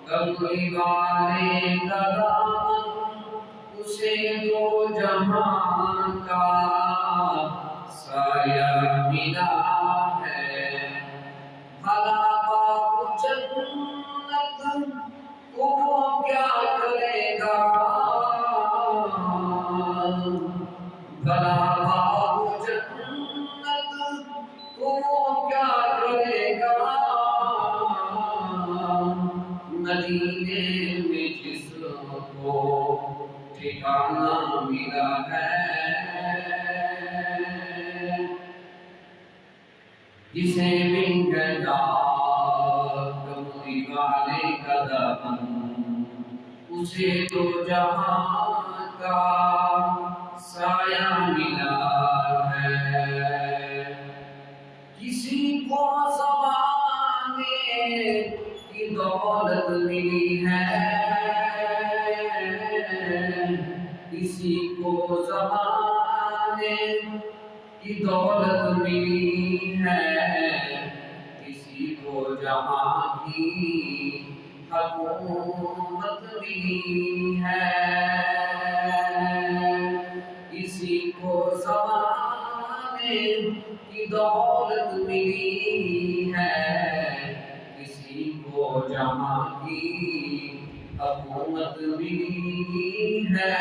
कमली वाले का दामन उसे दो जहां का साया मिला है। भला बाबू जन्नत को क्या करेगा, भला बाबू जन्नत को क्या करेगा। मदीने में जिसको ठिकाना मिला है, जिसे मिल गया कमली वाले का दामन उसे तो जहां का साया मिला है। किसी को ज़माने की दौलत मिली है, किसी को ज़माने की दौलत मिली है, किसी को जहां की हुकूमत मिली है। किसी को ज़माने की दौलत मिली है, किसी को जहां की हुकूमत मिली है।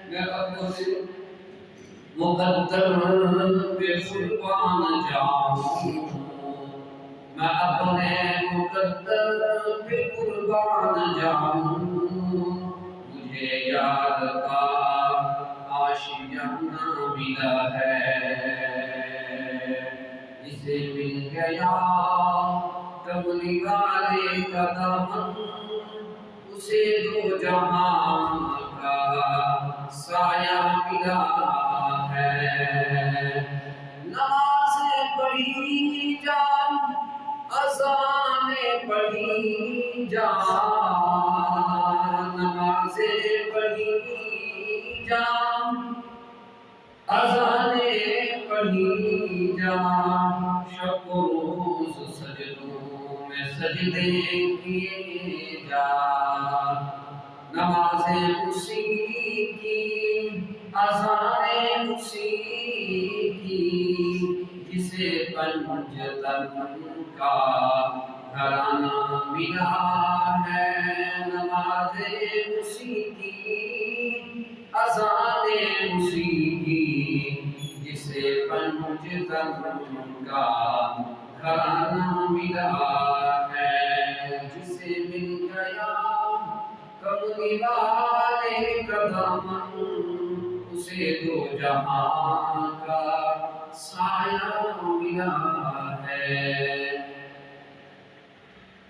मैं अपने मुकद्दर पे कुर्बान जाऊं, मैं अपने मुकद्दर पे कुर्बान जाऊं। मुझे यार का आशियाना मिला है, जिसे मिल गया कमली वाले का दामन उसे दो जहां का साया मिला है। नमाज़ें पढ़ी जान, अज़ानें पढ़ी जान, नमाज़ें पढ़ी जान, अज़ानें पढ़ी जान। शब रोज़ सजदों में सजदे किए जान। नमाज़ें उसी की, अज़ानें उसी की, जिसे पंजतन का घराना मिला है। नमाज़ें उसी की, अज़ानें उसी की, जिसे पंजतन का घराना मिला है। जिसे मिल गया कमली वाले का दामन उसे दो जहां का साया मिला है।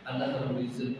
अल्लाह रब्बुल इज्जत